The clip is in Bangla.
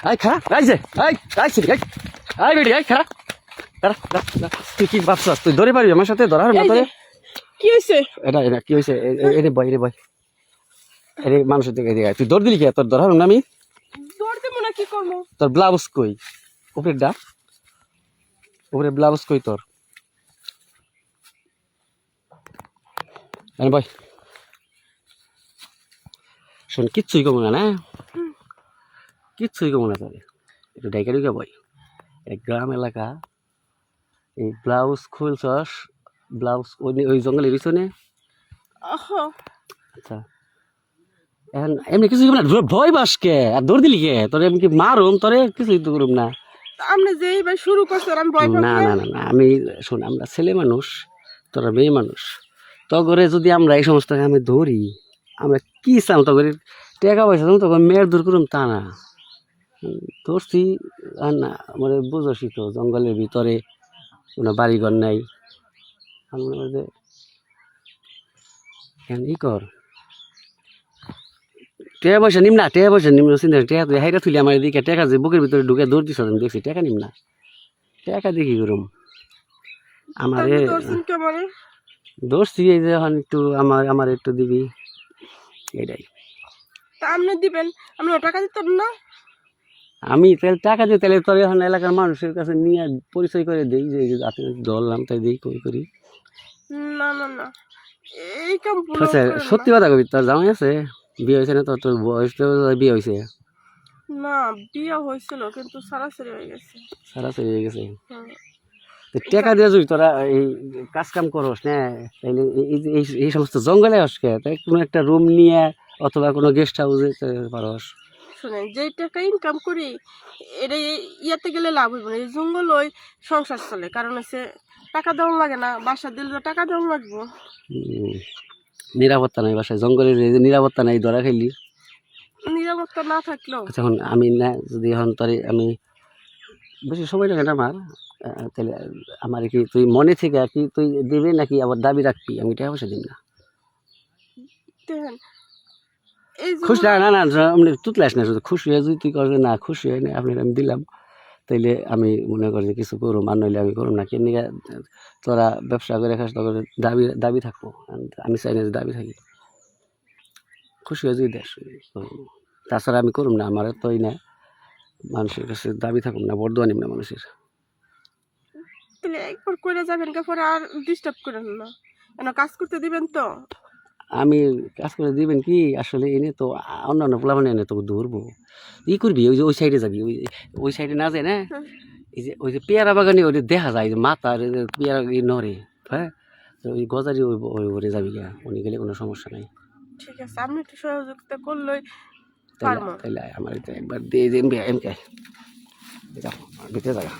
আই খারা আইছে আই আইছে আই আই বেডি আই খারা খারা তুই কি ভাবছস তুই ধরে পারবি আমার সাথে ধরা না তোরে কি হইছে এটা কি হইছে এরে বয় আরে মানুষের দিকে দিকে তুই দৌড় দিলি কে তোর ধরা না আমি দৌড় দেব না কি করব তোর ব্লাউজ কই উপরে ডা উপরে ব্লাউজ কই তোর আরে ভাই শোন কিচ্ছুই কমো না কিচ্ছুই কমো না তোর একটু ডাইকা ঢুকে বই এক গ্রাম এলাকা এই ব্লাউজ খুলছস ব্লাউজ ওই জঙ্গলের পিছনে আচ্ছা এখন এমনি কিছু না ভয় বাসকে আর দৌড় দিলি কে তোর এমনি মারুম তোরে কিছুই তো করুম না আপনি যেই ভাই শুরু করছেন আমি ভয় পাবো না না না না আমি শোন আমরা ছেলে মানুষ তোরা মেয়ে মানুষ তগরে যদি আমরা এই সমস্ত আমি ধরি আমরা কি চাম তগরে টাকা পয়সা তো তখন মেয়ের দূর করুম তা না ধরছি আর না মানে বুঝছি তো জঙ্গলের ভিতরে কোনো বাড়িঘর নাই আমি মনে করি যে ই কর টাকা পয়সা নিম না টাকা পয়সা নিম চিন্তা টাকা তুই হাইরা তুলি আমার এদিকে টাকা যে বুকের ভিতরে ঢুকে দৌড় দিছ আমি দেখছি টাকা নিম না টাকা দেখি করুম আমারে ধরছি এই যে এখন একটু আমার একটু দিবি এটাই তা আপনি দিবেন আমি টাকা দিতাম না আমি তাহলে টাকা দিই তাহলে তোর এখন এলাকার মানুষের কাছে নিয়ে পরিচয় করে দিই যে আপনি ধরলাম তাই দিই করি না না না এই কাম সত্যি কথা কবি তোর জামাই আছে বিয়ে হয়েছে না তোর বয়স তো বিয়ে হয়েছে না বিয়ে হয়েছিল কিন্তু সারাসারি হয়ে গেছে সারাসারি হয়ে গেছে টাকা দিয়ে যদি তোরা এই কাজ কাম করস না তাইলে এই সমস্ত জঙ্গলে আসকে তাই কোনো একটা রুম নিয়ে অথবা কোনো গেস্ট হাউসে পারস শুনেন যে টাকা ইনকাম করি এটা ইয়াতে গেলে লাভ হইব না এই জঙ্গল ওই সংসার চলে কারণ হচ্ছে টাকা দেওয়া লাগে না বাসা দিলে টাকা দেওয়া লাগবো নিরাপত্তা নাই বাসায় জঙ্গলের নিরাপত্তা নাই ধরা খাইলি নিরাপত্তা না থাকলেও এখন আমি না যদি এখন তোরে আমি বেশি সময় লাগে না আমার তাহলে আমার কি তুই মনে থেকে কি তুই দেবে নাকি আবার দাবি রাখবি আমি টাকা পয়সা দিন না খুশি না না আপনি তুতলাস না শুধু খুশি হয়ে যদি তুই করবে না খুশি হয় না আপনার আমি দিলাম তাইলে আমি মনে করি যে কিছু করুম আর নইলে আমি করুম না কেন তোরা ব্যবসা করে খাস তখন দাবি থাকবো আমি চাই না যে দাবি থাকি খুশি হয়ে যদি দেশ তাছাড়া আমি করুম না আমার তোই না মানুষের কাছে দাবি থাকুম না বর্দোয়া নিম না মানুষের তাহলে একবার করে যাবেন পরে আর ডিস্টার্ব করেন না কেন কাজ করতে দিবেন তো আমি কাজ করে দিবেন কি আসলে এনে তো অন্যান্য পোলাপান এনে তো ধরবো ই করবি ওই যে ওই সাইডে যাবি ওই সাইডে না যায় না এই যে ওই যে পেয়ারা বাগানে ওই দেখা যায় যে মাথার পেয়ারা নড়ে হ্যাঁ ওই গজারি ওই ওরে যাবি গা উনি গেলে কোনো সমস্যা নাই ঠিক আছে আপনি একটু সহযোগিতা করলেই তাইলে আমার একবার দিয়ে দিন এমকে যাও ভিতরে জায়গা